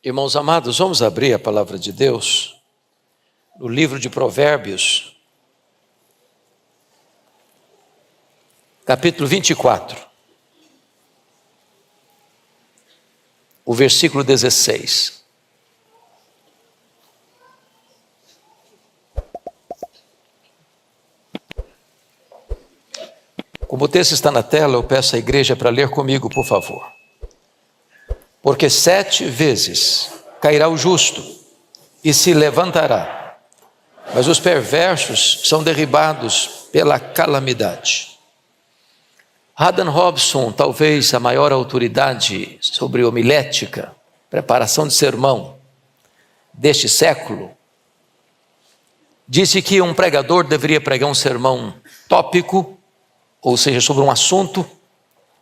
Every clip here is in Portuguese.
Irmãos amados, vamos abrir a palavra de Deus no livro de Provérbios, capítulo 24, o versículo 16. Como o texto está na tela, eu peço à igreja para ler comigo, por favor. Porque 7 vezes cairá o justo e se levantará, mas os perversos são derribados pela calamidade. Haddon Robson, talvez a maior autoridade sobre homilética, preparação de sermão deste século, disse que um pregador deveria pregar um sermão tópico, ou seja, sobre um assunto,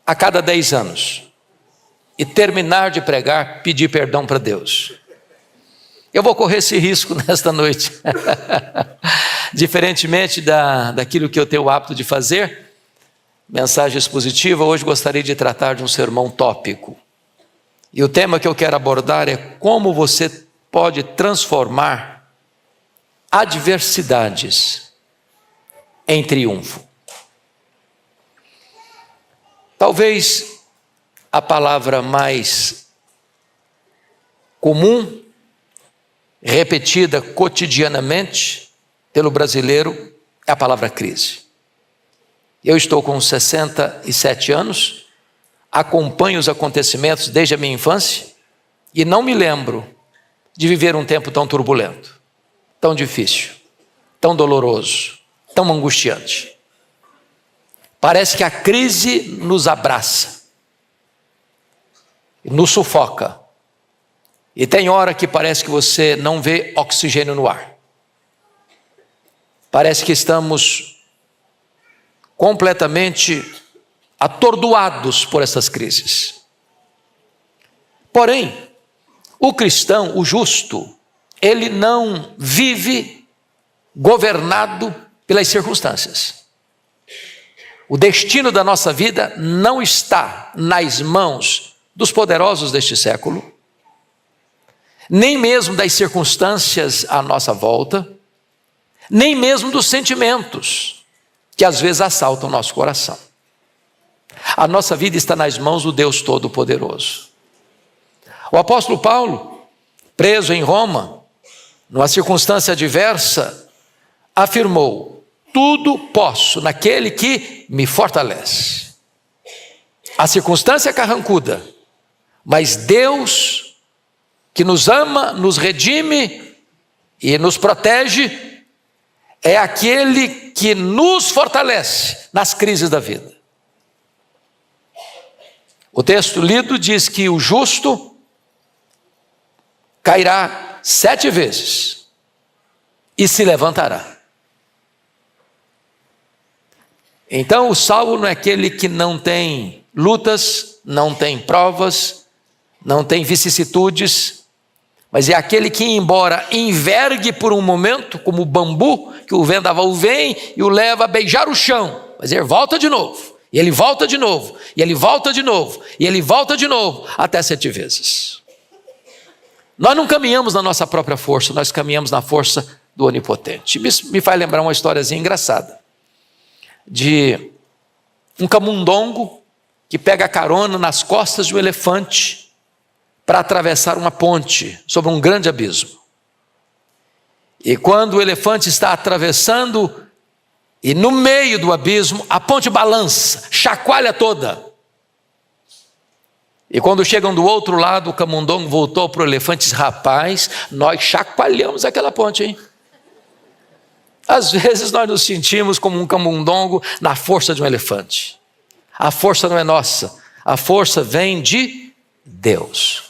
a cada 10 anos. E terminar de pregar, pedir perdão para Deus. Eu vou correr esse risco nesta noite. Diferentemente daquilo que eu tenho o hábito de fazer, mensagem expositiva, hoje gostaria de tratar de um sermão tópico. E o tema que eu quero abordar é como você pode transformar adversidades em triunfo. Talvez a palavra mais comum, repetida cotidianamente pelo brasileiro, é a palavra crise. Eu estou com 67 anos, acompanho os acontecimentos desde a minha infância e não me lembro de viver um tempo tão turbulento, tão difícil, tão doloroso, tão angustiante. Parece que a crise nos abraça, nos sufoca. E tem hora que parece que você não vê oxigênio no ar. Parece que estamos completamente atordoados por essas crises. Porém, o cristão, o justo, ele não vive governado pelas circunstâncias. O destino da nossa vida não está nas mãos dos poderosos deste século, nem mesmo das circunstâncias à nossa volta, nem mesmo dos sentimentos que às vezes assaltam o nosso coração. A nossa vida está nas mãos do Deus Todo-Poderoso. O apóstolo Paulo, preso em Roma, numa circunstância adversa, afirmou: tudo posso naquele que me fortalece. A circunstância é carrancuda, mas Deus, que nos ama, nos redime e nos protege, é aquele que nos fortalece nas crises da vida. O texto lido diz que o justo cairá 7 vezes e se levantará. Então o salvo não é aquele que não tem lutas, não tem provas, não tem vicissitudes, mas é aquele que, embora envergue por um momento, como o bambu, que o vendaval vem e o leva a beijar o chão, mas ele volta de novo, e ele volta de novo, e ele volta de novo, e ele volta de novo, até 7 vezes. Nós não caminhamos na nossa própria força, nós caminhamos na força do Onipotente. Isso me faz lembrar uma historiazinha engraçada, de um camundongo que pega carona nas costas de um elefante para atravessar uma ponte sobre um grande abismo. E quando o elefante está atravessando, e no meio do abismo, a ponte balança, chacoalha toda. E quando chegam do outro lado, o camundongo voltou para o elefante e disse: rapaz, nós chacoalhamos aquela ponte, hein? Às vezes nós nos sentimos como um camundongo na força de um elefante. A força não é nossa, a força vem de Deus.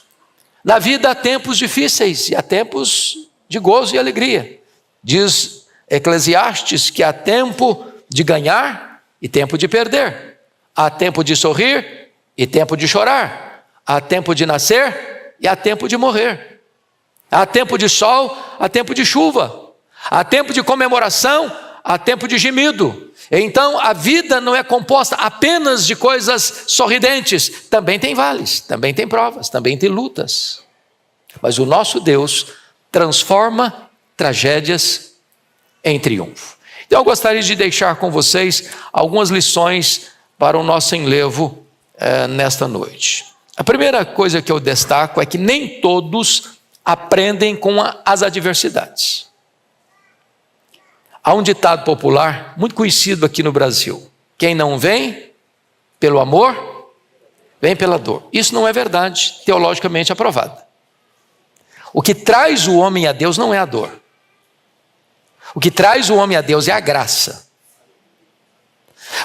Na vida há tempos difíceis e há tempos de gozo e alegria. Diz Eclesiastes que há tempo de ganhar e tempo de perder. Há tempo de sorrir e tempo de chorar. Há tempo de nascer e há tempo de morrer. Há tempo de sol, há tempo de chuva. Há tempo de comemoração, há tempo de gemido. Então a vida não é composta apenas de coisas sorridentes, também tem vales, também tem provas, também tem lutas. Mas o nosso Deus transforma tragédias em triunfo. Então eu gostaria de deixar com vocês algumas lições para o nosso enlevo nesta noite. A primeira coisa que eu destaco é que nem todos aprendem com as adversidades. Há um ditado popular muito conhecido aqui no Brasil: quem não vem pelo amor, vem pela dor. Isso não é verdade, teologicamente aprovada. O que traz o homem a Deus não é a dor. O que traz o homem a Deus é a graça.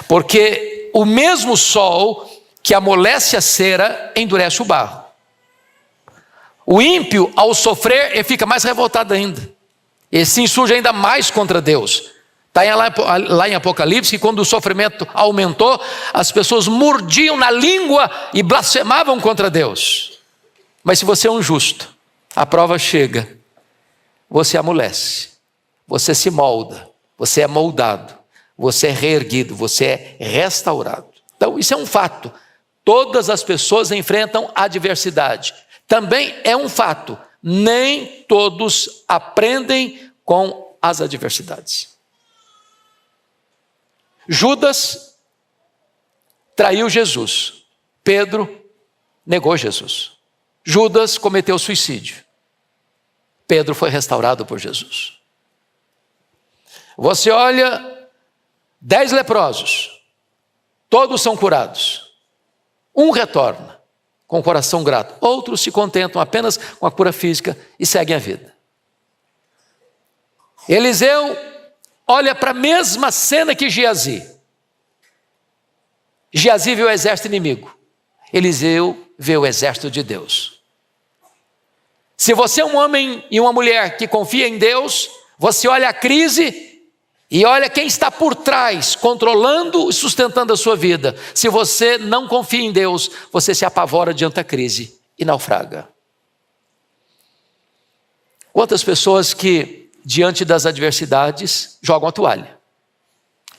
Porque o mesmo sol que amolece a cera endurece o barro. O ímpio, ao sofrer, ele fica mais revoltado ainda. Ele se insurge ainda mais contra Deus. Está lá em Apocalipse que quando o sofrimento aumentou, as pessoas mordiam na língua e blasfemavam contra Deus. Mas se você é um justo, a prova chega, você amolece, você se molda, você é moldado, você é reerguido, você é restaurado. Então isso é um fato. Todas as pessoas enfrentam adversidade. Também é um fato, nem todos aprendem com as adversidades. Judas traiu Jesus, Pedro negou Jesus. Judas cometeu suicídio, Pedro foi restaurado por Jesus. Você olha 10 leprosos, todos são curados. Um retorna com o coração grato, outros se contentam apenas com a cura física e seguem a vida. Eliseu olha para a mesma cena que Geazi. Geazi viu o exército inimigo, Eliseu vê o exército de Deus. Se você é um homem e uma mulher que confia em Deus, você olha a crise e olha quem está por trás, controlando e sustentando a sua vida. Se você não confia em Deus, você se apavora diante da crise e naufraga. Quantas pessoas que, diante das adversidades, jogam a toalha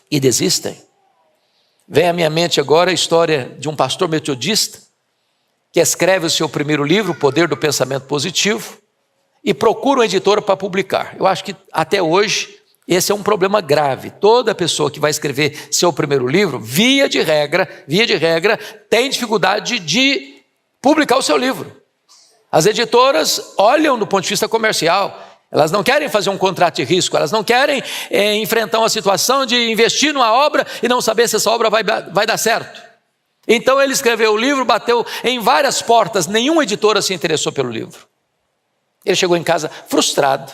e desistem? Vem à minha mente agora a história de um pastor metodista que escreve o seu primeiro livro, O Poder do Pensamento Positivo, e procura uma editora para publicar. Eu acho que até hoje esse é um problema grave. Toda pessoa que vai escrever seu primeiro livro, via de regra, tem dificuldade de publicar o seu livro. As editoras olham do ponto de vista comercial, elas não querem fazer um contrato de risco, elas não querem enfrentar uma situação de investir numa obra e não saber se essa obra vai dar certo. Então ele escreveu o livro, bateu em várias portas, nenhuma editora se interessou pelo livro. Ele chegou em casa frustrado,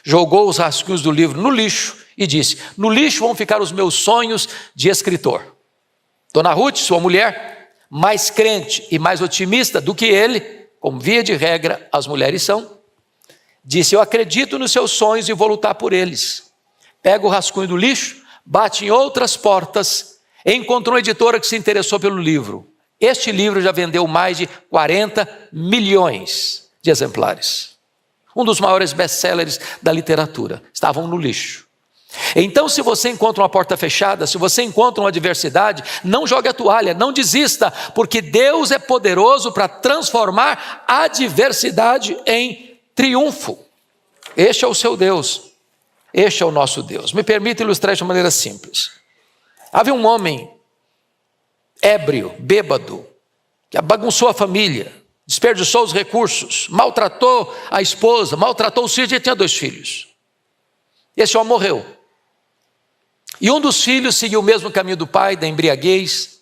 jogou os rascunhos do livro no lixo e disse: no lixo vão ficar os meus sonhos de escritor. Dona Ruth, sua mulher, mais crente e mais otimista do que ele, como via de regra as mulheres são, disse: eu acredito nos seus sonhos e vou lutar por eles. Pega o rascunho do lixo, bate em outras portas, encontrou uma editora que se interessou pelo livro. Este livro já vendeu mais de 40 milhões de exemplares. Um dos maiores best-sellers da literatura. Estavam no lixo. Então, se você encontra uma porta fechada, se você encontra uma adversidade, não jogue a toalha, não desista, porque Deus é poderoso para transformar a adversidade em triunfo. Este é o seu Deus, este é o nosso Deus. Me permita ilustrar de uma maneira simples. Havia um homem ébrio, bêbado, que bagunçou a família, desperdiçou os recursos, maltratou a esposa, maltratou os filhos, ele tinha 2 filhos. Esse homem morreu. E um dos filhos seguiu o mesmo caminho do pai, da embriaguez,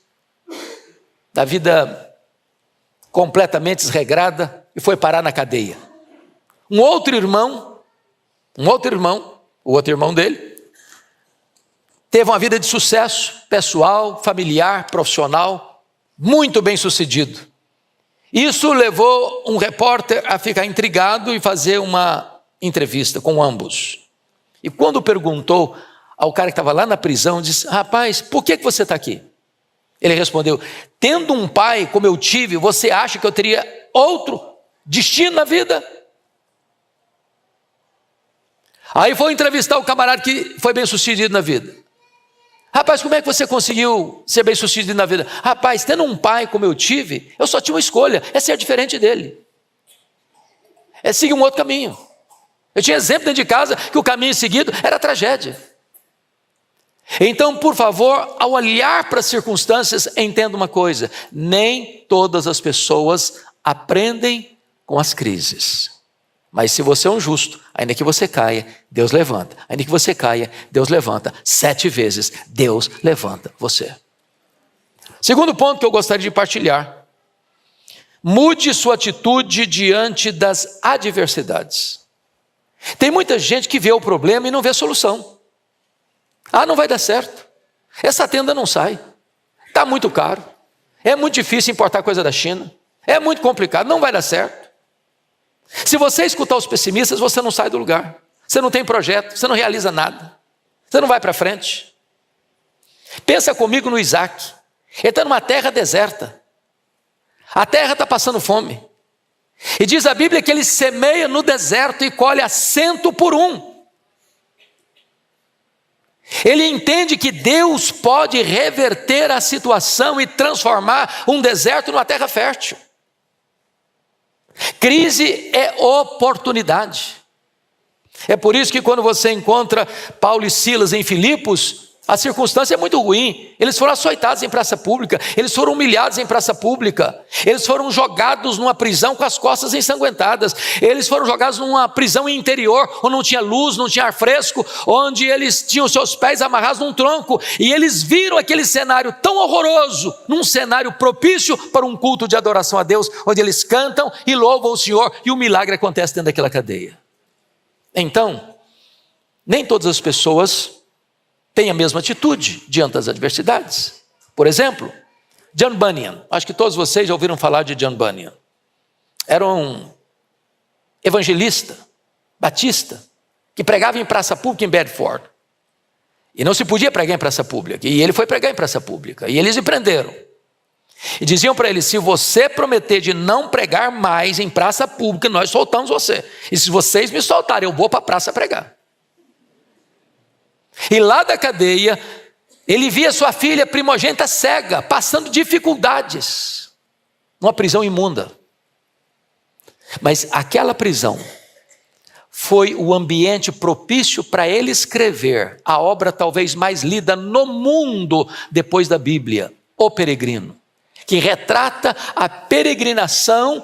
da vida completamente desregrada, e foi parar na cadeia. O outro irmão dele, teve uma vida de sucesso pessoal, familiar, profissional, muito bem sucedido. Isso levou um repórter a ficar intrigado e fazer uma entrevista com ambos. E quando perguntou ao cara que estava lá na prisão, disse: rapaz, por que você está aqui? Ele respondeu: tendo um pai como eu tive, você acha que eu teria outro destino na vida? Aí foi entrevistar o camarada que foi bem sucedido na vida. Rapaz, como é que você conseguiu ser bem sucedido na vida? Rapaz, tendo um pai como eu tive, eu só tinha uma escolha, é ser diferente dele. é seguir um outro caminho. Eu tinha exemplo dentro de casa que o caminho seguido era tragédia. Então, por favor, ao olhar para as circunstâncias, entenda uma coisa: nem todas as pessoas aprendem com as crises. Mas se você é um justo, ainda que você caia, Deus levanta. Ainda que você caia, Deus levanta. 7 vezes, Deus levanta você. Segundo ponto que eu gostaria de partilhar: mude sua atitude diante das adversidades. Tem muita gente que vê o problema e não vê a solução. Não vai dar certo. Essa tenda não sai. Está muito caro. É muito difícil importar coisa da China. É muito complicado, não vai dar certo. Se você escutar os pessimistas, você não sai do lugar. Você não tem projeto, você não realiza nada. Você não vai para frente. Pensa comigo no Isaac. Ele está numa terra deserta. A terra está passando fome. E diz a Bíblia que ele semeia no deserto e colhe a 100 por 1. Ele entende que Deus pode reverter a situação e transformar um deserto numa terra fértil. Crise é oportunidade. É por isso que quando você encontra Paulo e Silas em Filipos, a circunstância é muito ruim. Eles foram açoitados em praça pública, eles foram humilhados em praça pública, eles foram jogados numa prisão com as costas ensanguentadas, eles foram jogados numa prisão interior, onde não tinha luz, não tinha ar fresco, onde eles tinham seus pés amarrados num tronco, e eles viram aquele cenário tão horroroso, num cenário propício para um culto de adoração a Deus, onde eles cantam e louvam o Senhor, e o milagre acontece dentro daquela cadeia. Então, nem todas as pessoas tem a mesma atitude diante das adversidades. Por exemplo, John Bunyan. Acho que todos vocês já ouviram falar de John Bunyan. Era um evangelista, batista, que pregava em praça pública em Bedford. E não se podia pregar em praça pública. E ele foi pregar em praça pública. E eles o prenderam. E diziam para ele: se você prometer de não pregar mais em praça pública, nós soltamos você. E se vocês me soltarem, eu vou para a praça pregar. E lá da cadeia, ele via sua filha primogênita cega, passando dificuldades, numa prisão imunda. Mas aquela prisão foi o ambiente propício para ele escrever a obra talvez mais lida no mundo depois da Bíblia, O Peregrino, que retrata a peregrinação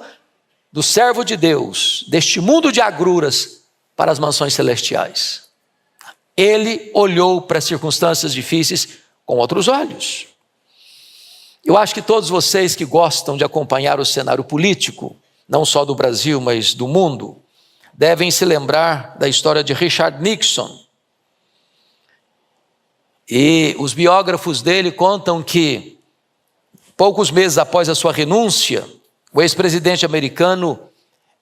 do servo de Deus, deste mundo de agruras, para as mansões celestiais. Ele olhou para as circunstâncias difíceis com outros olhos. Eu acho que todos vocês que gostam de acompanhar o cenário político, não só do Brasil, mas do mundo, devem se lembrar da história de Richard Nixon. E os biógrafos dele contam que, poucos meses após a sua renúncia, o ex-presidente americano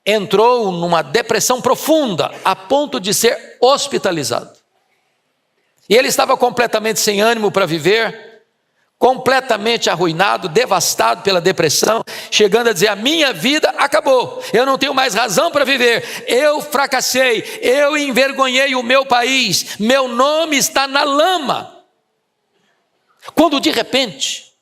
entrou numa depressão profunda, a ponto de ser hospitalizado. E ele estava completamente sem ânimo para viver, completamente arruinado, devastado pela depressão, chegando a dizer: a minha vida acabou, eu não tenho mais razão para viver, eu fracassei, eu envergonhei o meu país, meu nome está na lama. Quando de repente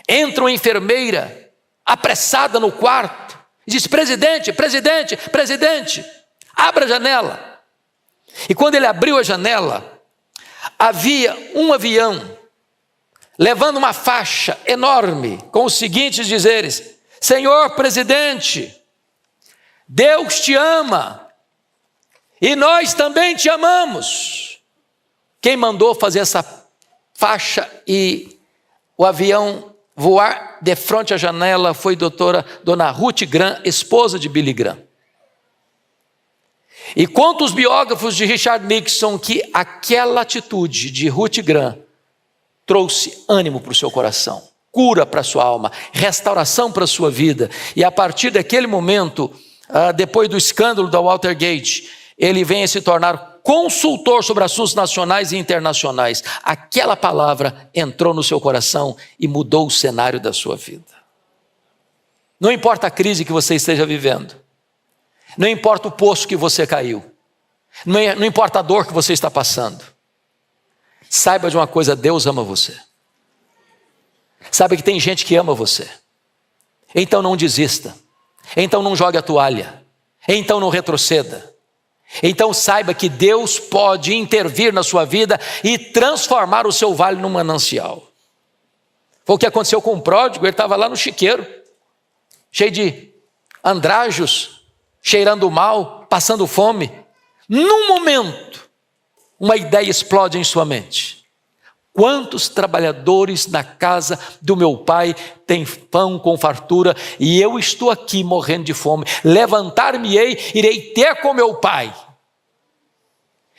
entra uma enfermeira apressada no quarto e diz: presidente, presidente, presidente, abra a janela. E quando ele abriu a janela, havia um avião levando uma faixa enorme com os seguintes dizeres: Senhor presidente, Deus te ama e nós também te amamos. Quem mandou fazer essa faixa e o avião voar de frente à janela foi dona Ruth Graham, esposa de Billy Graham. E conta os biógrafos de Richard Nixon que aquela atitude de Ruth Graham trouxe ânimo para o seu coração, cura para a sua alma, restauração para a sua vida. E a partir daquele momento, depois do escândalo da Watergate, ele vem a se tornar consultor sobre assuntos nacionais e internacionais. Aquela palavra entrou no seu coração e mudou o cenário da sua vida. Não importa a crise que você esteja vivendo, não importa o poço que você caiu, não importa a dor que você está passando, saiba de uma coisa: Deus ama você. Saiba que tem gente que ama você. Então não desista, então não jogue a toalha, então não retroceda. Então saiba que Deus pode intervir na sua vida e transformar o seu vale num manancial. Foi o que aconteceu com o pródigo. Ele estava lá no chiqueiro, cheio de andrajos, cheirando mal, passando fome. Num momento, uma ideia explode em sua mente. Quantos trabalhadores na casa do meu pai têm pão com fartura e eu estou aqui morrendo de fome? Levantar-me-ei, irei ter com meu pai.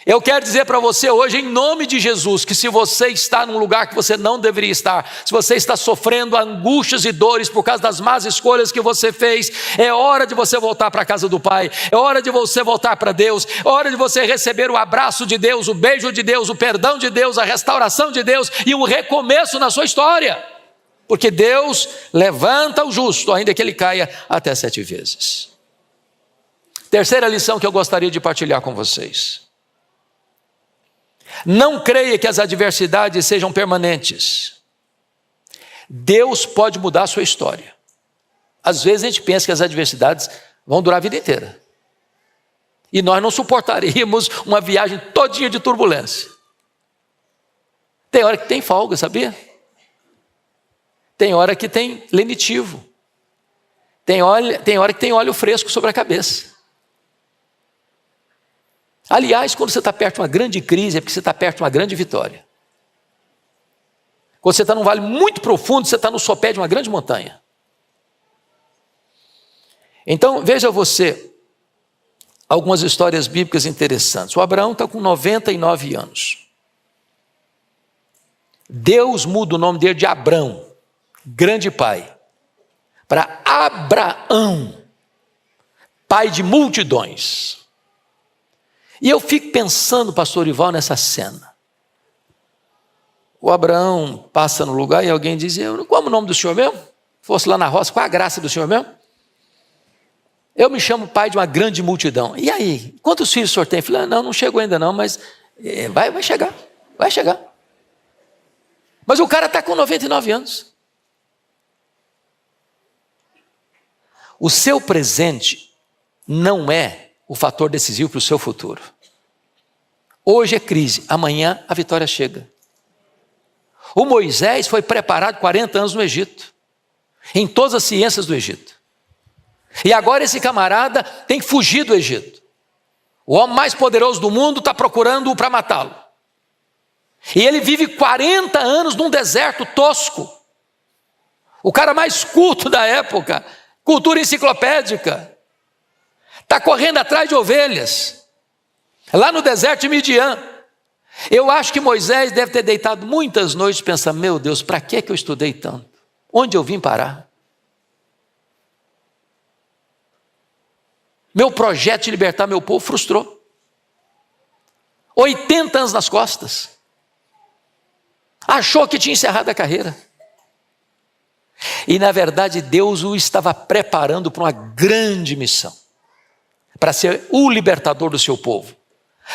Eu quero dizer para você hoje, em nome de Jesus, que se você está num lugar que você não deveria estar, se você está sofrendo angústias e dores por causa das más escolhas que você fez, é hora de você voltar para a casa do Pai, é hora de você voltar para Deus, é hora de você receber o abraço de Deus, o beijo de Deus, o perdão de Deus, a restauração de Deus e um recomeço na sua história, porque Deus levanta o justo, ainda que ele caia até 7 vezes. Terceira lição que eu gostaria de partilhar com vocês: não creia que as adversidades sejam permanentes. Deus pode mudar a sua história. Às vezes a gente pensa que as adversidades vão durar a vida inteira. E nós não suportaríamos uma viagem todinha de turbulência. Tem hora que tem folga, sabia? Tem hora que tem lenitivo. Tem hora que tem óleo fresco sobre a cabeça. Aliás, quando você está perto de uma grande crise, é porque você está perto de uma grande vitória. Quando você está num vale muito profundo, você está no sopé de uma grande montanha. Então, veja você, algumas histórias bíblicas interessantes. O Abraão está com 99 anos. Deus muda o nome dele de Abrão, grande pai, para Abraão, pai de multidões. E eu fico pensando, pastor Ival, nessa cena. O Abraão passa no lugar e alguém diz: qual é o nome do senhor mesmo? Fosse lá na roça, qual é a graça do senhor mesmo? Eu me chamo pai de uma grande multidão. E aí, quantos filhos o senhor tem? Eu falei: não chegou ainda não, mas vai chegar, vai chegar. Mas o cara está com 99 anos. O seu presente não é o fator decisivo para o seu futuro. Hoje é crise, amanhã a vitória chega. O Moisés foi preparado 40 anos no Egito, em todas as ciências do Egito. E agora esse camarada tem que fugir do Egito. O homem mais poderoso do mundo está procurando-o para matá-lo. E ele vive 40 anos num deserto tosco. O cara mais culto da época, cultura enciclopédica, está correndo atrás de ovelhas, lá no deserto de Midian. Eu acho que Moisés deve ter deitado muitas noites pensando: meu Deus, para que eu estudei tanto? Onde eu vim parar? Meu projeto de libertar meu povo frustrou. 80 anos nas costas. Achou que tinha encerrado a carreira. E na verdade Deus o estava preparando para uma grande missão. Para ser o libertador do seu povo,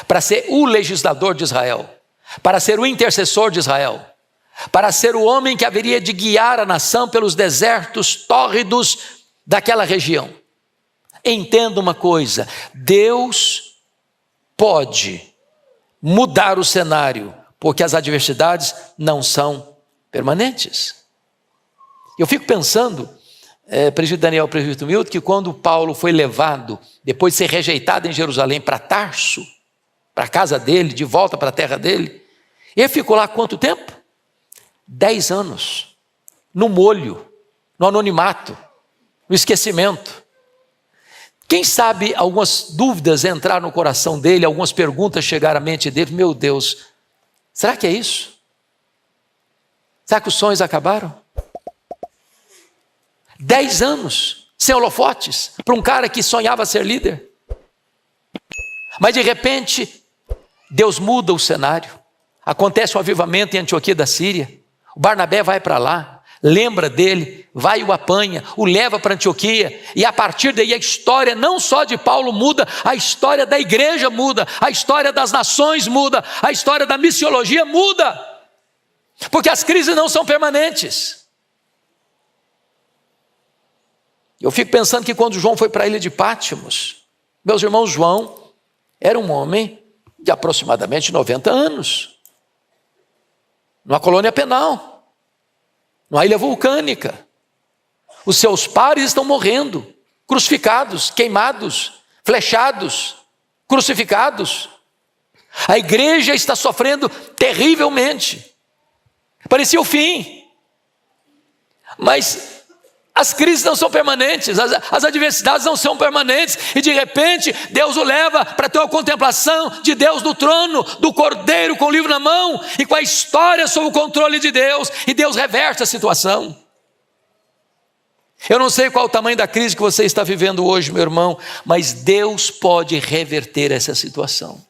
para ser o legislador de Israel, para ser o intercessor de Israel, para ser o homem que haveria de guiar a nação pelos desertos tórridos daquela região. Entenda uma coisa: Deus pode mudar o cenário, porque as adversidades não são permanentes. Eu fico pensando, presbítero Daniel, presbítero Milton, que quando Paulo foi levado, depois de ser rejeitado em Jerusalém, para Tarso, para a casa dele, de volta para a terra dele, ele ficou lá quanto tempo? 10 anos, no molho, no anonimato, no esquecimento. Quem sabe algumas dúvidas entraram no coração dele, algumas perguntas chegaram à mente dele: meu Deus, será que é isso? Será que os sonhos acabaram? 10 anos sem holofotes para um cara que sonhava ser líder. Mas de repente Deus muda o cenário. Acontece um avivamento em Antioquia da Síria. O Barnabé vai para lá, lembra dele, vai e o apanha, o leva para Antioquia, e a partir daí a história não só de Paulo muda, a história da igreja muda, a história das nações muda, a história da missiologia muda, porque as crises não são permanentes. Eu fico pensando que quando João foi para a ilha de Pátimos, Meus irmãos, João era um homem de aproximadamente 90 anos, numa colônia penal, numa ilha vulcânica. Os seus pares estão morrendo, crucificados, queimados, flechados, crucificados. A igreja está sofrendo terrivelmente. Parecia o fim. Mas as crises não são permanentes, as adversidades não são permanentes, e de repente Deus o leva para ter uma contemplação de Deus no trono, do Cordeiro com o livro na mão, e com a história sob o controle de Deus, e Deus reverte a situação. Eu não sei qual o tamanho da crise que você está vivendo hoje, meu irmão, mas Deus pode reverter essa situação.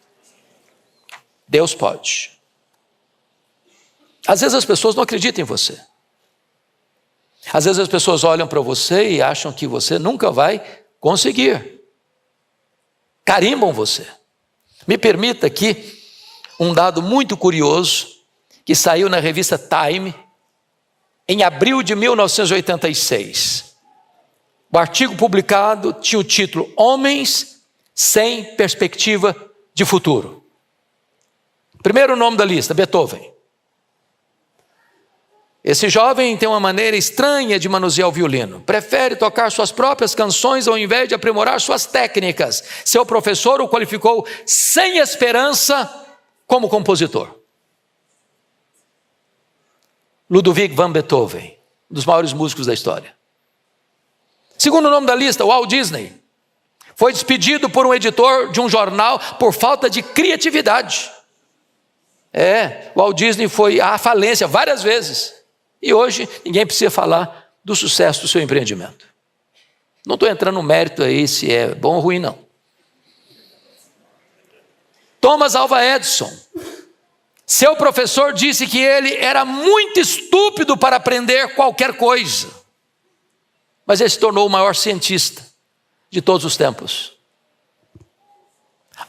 Deus pode. Às vezes as pessoas não acreditam em você. Às vezes as pessoas olham para você e acham que você nunca vai conseguir. Carimbam você. Me permita aqui um dado muito curioso que saiu na revista Time em abril de 1986. O artigo publicado tinha o título Homens sem perspectiva de futuro. Primeiro nome da lista, Beethoven. Esse jovem tem uma maneira estranha de manusear o violino. Prefere tocar suas próprias canções ao invés de aprimorar suas técnicas. Seu professor o qualificou sem esperança como compositor. Ludwig van Beethoven, um dos maiores músicos da história. Segundo nome da lista, Walt Disney. Foi despedido por um editor de um jornal por falta de criatividade. Walt Disney foi à falência várias vezes. E hoje ninguém precisa falar do sucesso do seu empreendimento. Não estou entrando no mérito aí se é bom ou ruim, não. Thomas Alva Edison. Seu professor disse que ele era muito estúpido para aprender qualquer coisa. Mas ele se tornou o maior cientista de todos os tempos.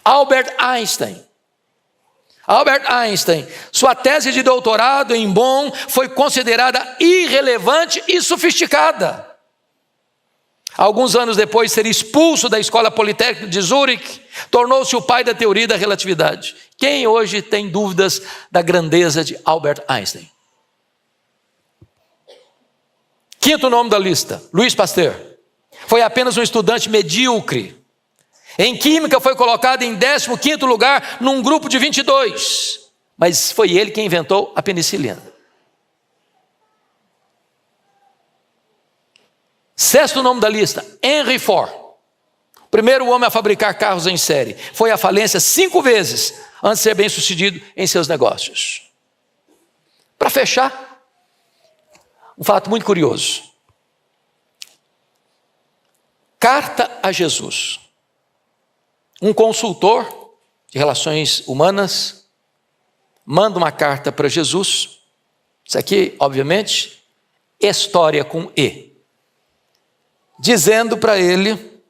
Albert Einstein. Sua tese de doutorado em Bonn foi considerada irrelevante e sofisticada. Alguns anos depois de ser expulso da Escola Politécnica de Zurique, tornou-se o pai da teoria da relatividade. Quem hoje tem dúvidas da grandeza de Albert Einstein? Quinto nome da lista, Louis Pasteur. Foi apenas um estudante medíocre. Em química foi colocado em 15º lugar num grupo de 22. Mas foi ele quem inventou a penicilina. Sexto nome da lista, Henry Ford. Primeiro homem a fabricar carros em série. Foi à falência 5 vezes antes de ser bem sucedido em seus negócios. Para fechar, um fato muito curioso. Carta a Jesus. Um consultor de relações humanas manda uma carta para Jesus. Isso aqui, obviamente, história com E. Dizendo para ele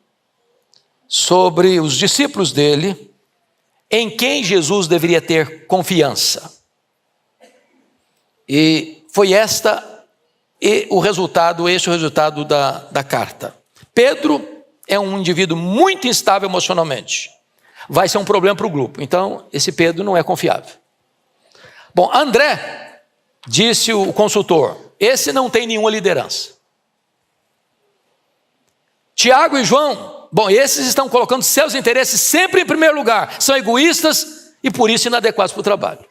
sobre os discípulos dele, em quem Jesus deveria ter confiança. E foi este o resultado da carta. Pedro é um indivíduo muito instável emocionalmente. Vai ser um problema para o grupo. Então, esse Pedro não é confiável. Bom, André, disse o consultor, esse não tem nenhuma liderança. Tiago e João, bom, esses estão colocando seus interesses sempre em primeiro lugar. São egoístas e por isso inadequados para o trabalho.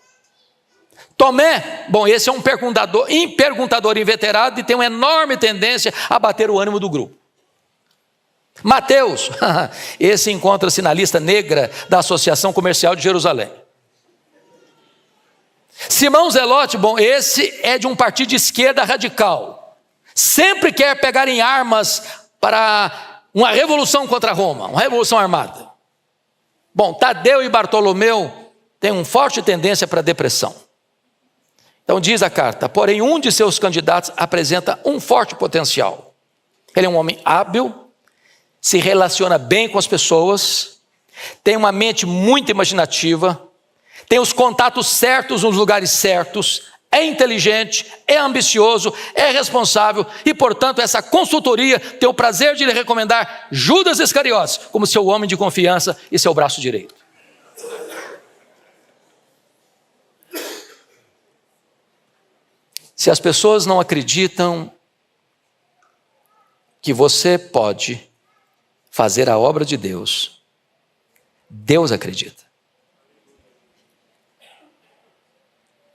Tomé, bom, esse é um perguntador inveterado e tem uma enorme tendência a bater o ânimo do grupo. Mateus, esse encontra-se na lista negra da Associação Comercial de Jerusalém. Simão Zelote, bom, esse é de um partido de esquerda radical. Sempre quer pegar em armas para uma revolução contra Roma, uma revolução armada. Bom, Tadeu e Bartolomeu têm uma forte tendência para a depressão. Então diz a carta, porém um de seus candidatos apresenta um forte potencial. Ele é um homem hábil, se relaciona bem com as pessoas, tem uma mente muito imaginativa, tem os contatos certos nos lugares certos, é inteligente, é ambicioso, é responsável e, portanto, essa consultoria tem o prazer de lhe recomendar Judas Iscariotes como seu homem de confiança e seu braço direito. Se as pessoas não acreditam que você pode fazer a obra de Deus, Deus acredita.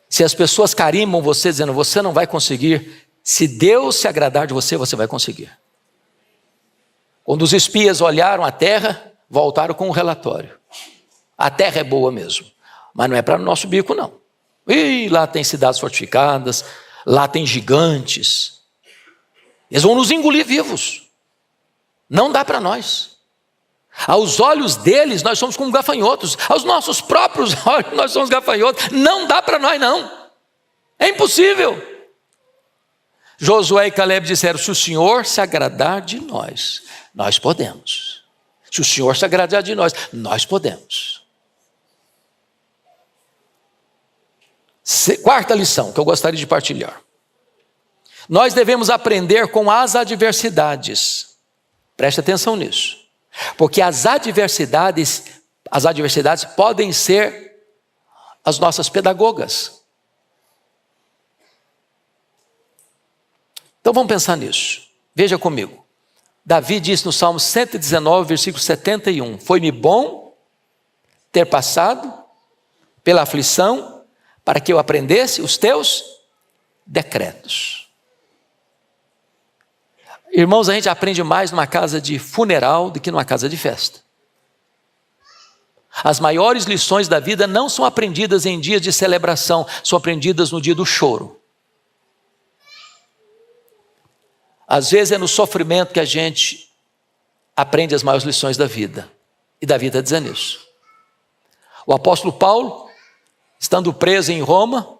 Se as pessoas carimbam você dizendo, você não vai conseguir, se Deus se agradar de você, você vai conseguir. Quando os espias olharam a terra, voltaram com um relatório. A terra é boa mesmo, mas não é para o nosso bico não. E lá tem cidades fortificadas, lá tem gigantes. Eles vão nos engolir vivos. Não dá para nós. Aos olhos deles, nós somos como gafanhotos. Aos nossos próprios olhos, nós somos gafanhotos. Não dá para nós, não. É impossível. Josué e Caleb disseram, se o Senhor se agradar de nós, nós podemos. Se o Senhor se agradar de nós, nós podemos. Quarta lição que eu gostaria de partilhar. Nós devemos aprender com as adversidades. Preste atenção nisso. Porque as adversidades podem ser as nossas pedagogas. Então vamos pensar nisso. Veja comigo. Davi disse no Salmo 119, versículo 71, foi-me bom ter passado pela aflição para que eu aprendesse os teus decretos. Irmãos, a gente aprende mais numa casa de funeral do que numa casa de festa. As maiores lições da vida não são aprendidas em dias de celebração, são aprendidas no dia do choro. Às vezes é no sofrimento que a gente aprende as maiores lições da vida. E Davi está dizendo isso. O apóstolo Paulo, estando preso em Roma,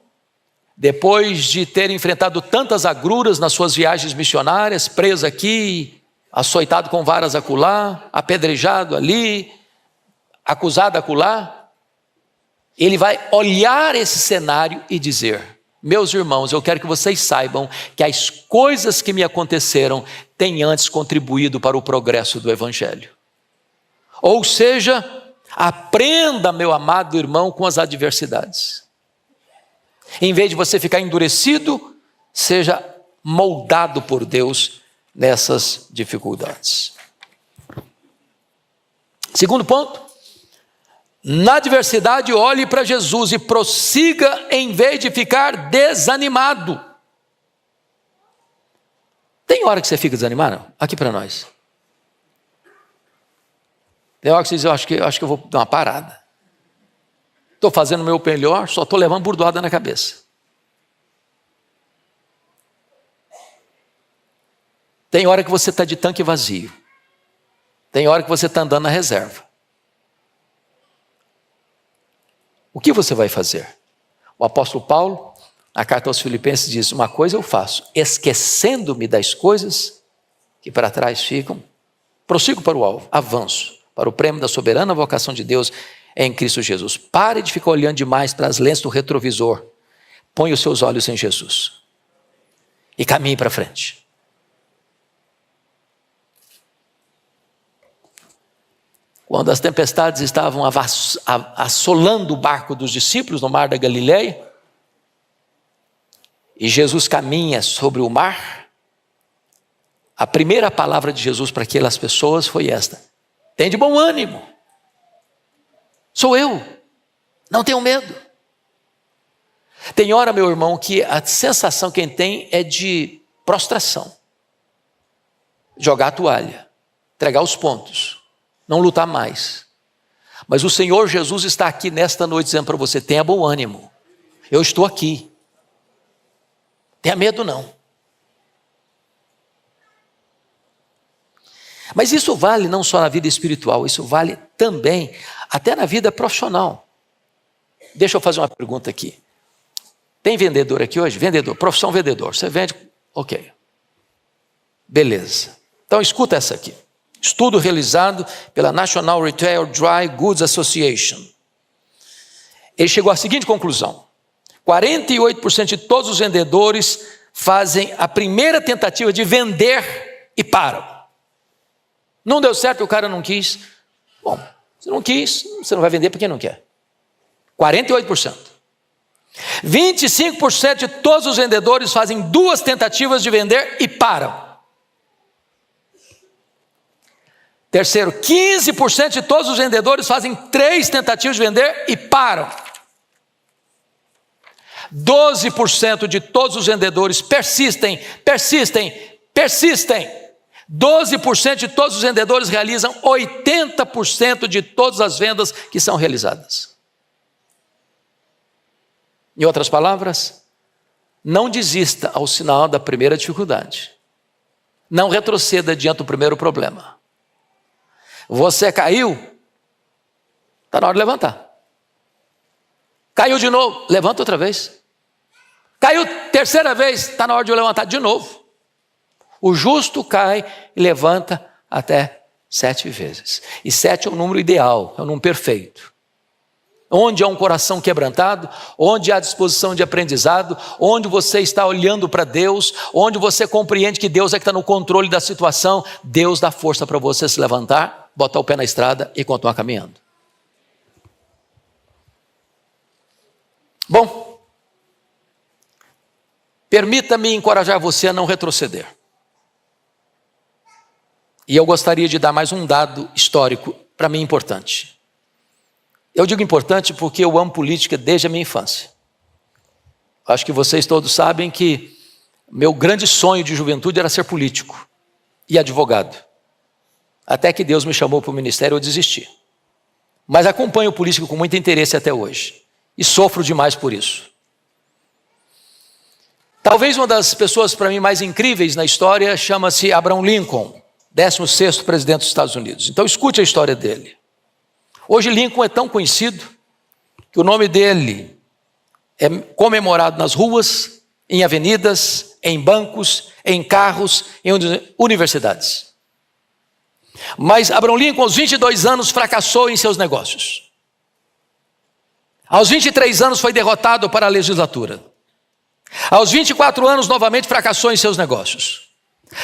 depois de ter enfrentado tantas agruras nas suas viagens missionárias, preso aqui, açoitado com varas acolá, apedrejado ali, acusado acolá, ele vai olhar esse cenário e dizer, meus irmãos, eu quero que vocês saibam que as coisas que me aconteceram têm antes contribuído para o progresso do Evangelho. Ou seja, aprenda, meu amado irmão, com as adversidades. Em vez de você ficar endurecido, seja moldado por Deus nessas dificuldades. Segundo ponto, na adversidade olhe para Jesus e prossiga em vez de ficar desanimado. Tem hora que você fica desanimado? Aqui para nós. Tem hora que você diz, eu acho que eu vou dar uma parada. Estou fazendo o meu melhor, só estou levando burdoada na cabeça. Tem hora que você está de tanque vazio. Tem hora que você está andando na reserva. O que você vai fazer? O apóstolo Paulo, na carta aos Filipenses, diz, uma coisa eu faço, esquecendo-me das coisas que para trás ficam, prossigo para o alvo, avanço, para o prêmio da soberana vocação de Deus em Cristo Jesus. Pare de ficar olhando demais para as lentes do retrovisor. Põe os seus olhos em Jesus. E caminhe para frente. Quando as tempestades estavam assolando o barco dos discípulos no mar da Galileia, e Jesus caminha sobre o mar, a primeira palavra de Jesus para aquelas pessoas foi esta: tem de bom ânimo. Sou eu, não tenho medo. Tem hora, meu irmão, que a sensação que a gente tem é de prostração. Jogar a toalha, entregar os pontos, não lutar mais. Mas o Senhor Jesus está aqui nesta noite dizendo para você, tenha bom ânimo. Eu estou aqui. Tenha medo não. Mas isso vale não só na vida espiritual, isso vale também até na vida profissional. Deixa eu fazer uma pergunta aqui. Tem vendedor aqui hoje? Vendedor, profissão vendedor. Você vende? Ok. Beleza. Então escuta essa aqui. Estudo realizado pela National Retail Dry Goods Association. Ele chegou à seguinte conclusão. 48% de todos os vendedores fazem a primeira tentativa de vender e param. Não deu certo, o cara não quis. Bom, se não quis, você não vai vender porque não quer. 48%. 25% de todos os vendedores fazem 2 tentativas de vender e param. Terceiro, 15% de todos os vendedores fazem 3 tentativas de vender e param. 12% de todos os vendedores persistem. 12% de todos os vendedores realizam 80% de todas as vendas que são realizadas. Em outras palavras, não desista ao sinal da primeira dificuldade. Não retroceda diante do primeiro problema. Você caiu, está na hora de levantar. Caiu de novo, levanta outra vez. Caiu terceira vez, está na hora de eu levantar de novo. O justo cai e levanta até 7 vezes. E 7 é o número ideal, é o número perfeito. Onde há um coração quebrantado, onde há disposição de aprendizado, onde você está olhando para Deus, onde você compreende que Deus é que está no controle da situação, Deus dá força para você se levantar, botar o pé na estrada e continuar caminhando. Bom, permita-me encorajar você a não retroceder. E eu gostaria de dar mais um dado histórico, para mim importante. Eu digo importante porque eu amo política desde a minha infância. Acho que vocês todos sabem que meu grande sonho de juventude era ser político e advogado. Até que Deus me chamou para o ministério, eu desisti. Mas acompanho o político com muito interesse até hoje. E sofro demais por isso. Talvez uma das pessoas para mim mais incríveis na história chama-se Abraham Lincoln, 16º presidente dos Estados Unidos. Então escute a história dele. Hoje Lincoln é tão conhecido que o nome dele é comemorado nas ruas, em avenidas, em bancos, em carros, em universidades. Mas Abraham Lincoln, aos 22 anos, fracassou em seus negócios. Aos 23 anos foi derrotado para a legislatura. Aos 24 anos, novamente fracassou em seus negócios.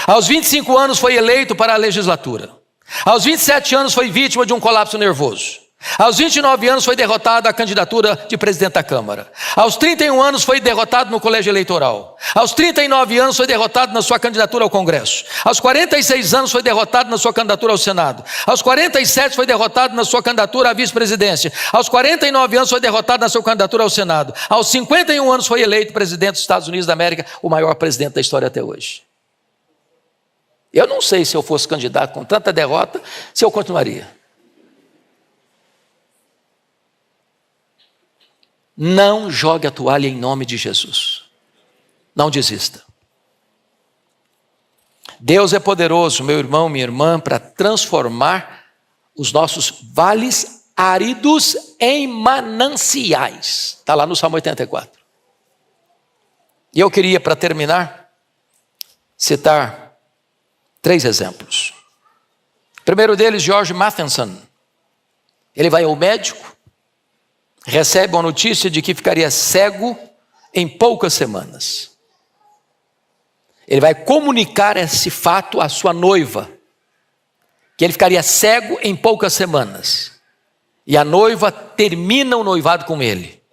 Aos 25 anos foi eleito para a legislatura. Aos 27 anos foi vítima de um colapso nervoso. Aos 29 anos foi derrotado à candidatura de presidente da Câmara. Aos 31 anos foi derrotado no colégio eleitoral. Aos 39 anos foi derrotado na sua candidatura ao Congresso. Aos 46 anos foi derrotado na sua candidatura ao Senado. Aos 47 foi derrotado na sua candidatura à vice-presidência. Aos 49 anos foi derrotado na sua candidatura ao Senado. Aos 51 anos foi eleito presidente dos Estados Unidos da América, o maior presidente da história até hoje. Eu não sei se eu fosse candidato com tanta derrota, se eu continuaria. Não jogue a toalha em nome de Jesus. Não desista. Deus é poderoso, meu irmão, minha irmã, para transformar os nossos vales áridos em mananciais. Está lá no Salmo 84. E eu queria, para terminar, citar 3 exemplos. O primeiro deles, George Matheson. Ele vai ao médico, recebe a notícia de que ficaria cego em poucas semanas. Ele vai comunicar esse fato à sua noiva, que ele ficaria cego em poucas semanas. E a noiva termina o noivado com ele.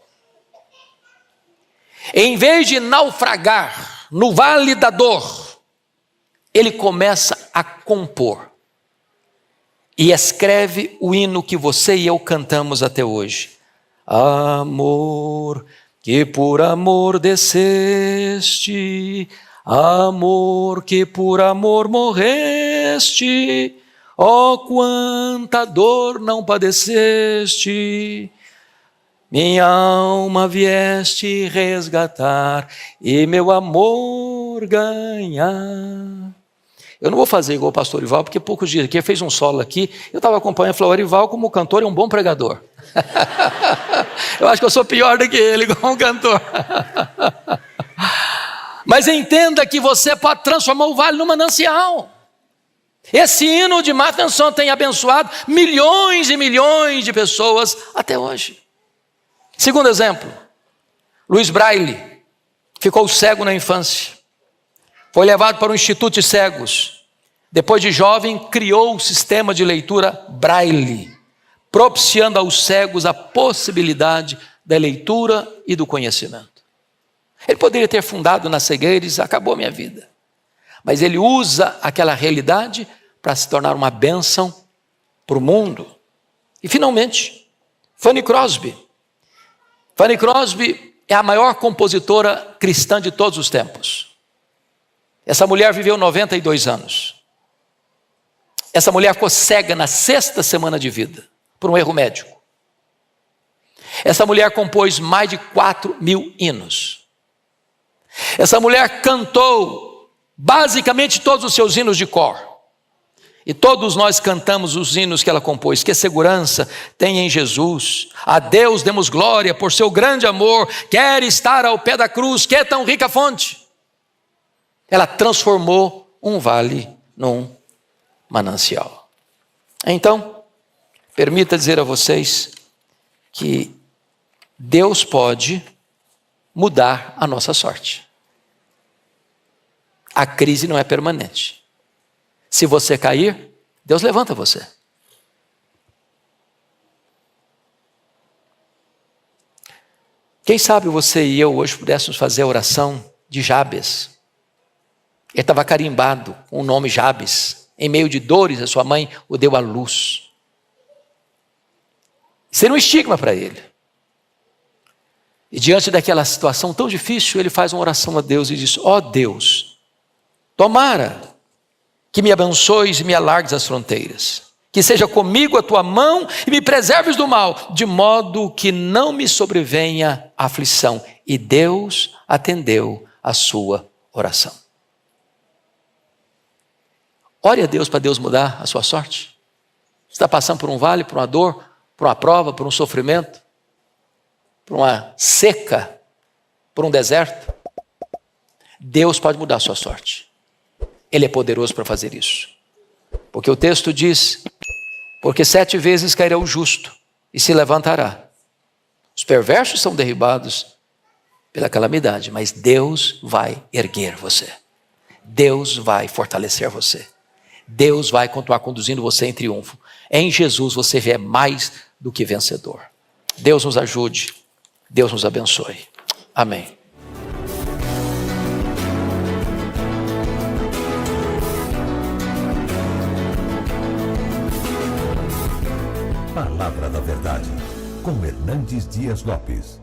Em vez de naufragar no vale da dor, ele começa a compor. E escreve o hino que você e eu cantamos até hoje. Amor, que por amor desceste, amor, que por amor morreste, ó quanta dor não padeceste, minha alma vieste resgatar e meu amor ganhar. Eu não vou fazer igual o pastor Orival, porque poucos dias aqui ele fez um solo aqui, eu estava acompanhando e falei, Orival como cantor é um bom pregador. Eu acho que eu sou pior do que ele como cantor. Mas entenda que você pode transformar o vale num manancial. Esse hino de Matheson tem abençoado milhões e milhões de pessoas até hoje. Segundo exemplo, Louis Braille ficou cego na infância. Foi levado para um instituto de cegos. Depois de jovem, criou o sistema de leitura Braille, propiciando aos cegos a possibilidade da leitura e do conhecimento. Ele poderia ter fundado na cegueira e dizer, acabou a minha vida. Mas ele usa aquela realidade para se tornar uma bênção para o mundo. E finalmente, Fanny Crosby. Fanny Crosby é a maior compositora cristã de todos os tempos. Essa mulher viveu 92 anos. Essa mulher ficou cega na 6ª semana de vida, por um erro médico. Essa mulher compôs mais de 4.000 hinos. Essa mulher cantou basicamente todos os seus hinos de cor. E todos nós cantamos os hinos que ela compôs. Que segurança tem em Jesus. A Deus demos glória por seu grande amor. Quer estar ao pé da cruz, que é tão rica fonte. Ela transformou um vale num manancial. Então, permita dizer a vocês que Deus pode mudar a nossa sorte. A crise não é permanente. Se você cair, Deus levanta você. Quem sabe você e eu hoje pudéssemos fazer a oração de Jabes. Ele estava carimbado com o nome Jabes. Em meio de dores, a sua mãe o deu à luz. Seria um estigma para ele. E diante daquela situação tão difícil, ele faz uma oração a Deus e diz, ó Deus, tomara que me abençoes e me alargues as fronteiras. Que seja comigo a tua mão e me preserves do mal, de modo que não me sobrevenha aflição. E Deus atendeu a sua oração. Ore a Deus para Deus mudar a sua sorte. Você está passando por um vale, por uma dor, por uma prova, por um sofrimento, por uma seca, por um deserto. Deus pode mudar a sua sorte. Ele é poderoso para fazer isso. Porque o texto diz, porque 7 vezes cairá o justo e se levantará. Os perversos são derribados pela calamidade, mas Deus vai erguer você. Deus vai fortalecer você. Deus vai continuar conduzindo você em triunfo. Em Jesus você é mais do que vencedor. Deus nos ajude. Deus nos abençoe. Amém. Palavra da Verdade, com Hernandes Dias Lopes.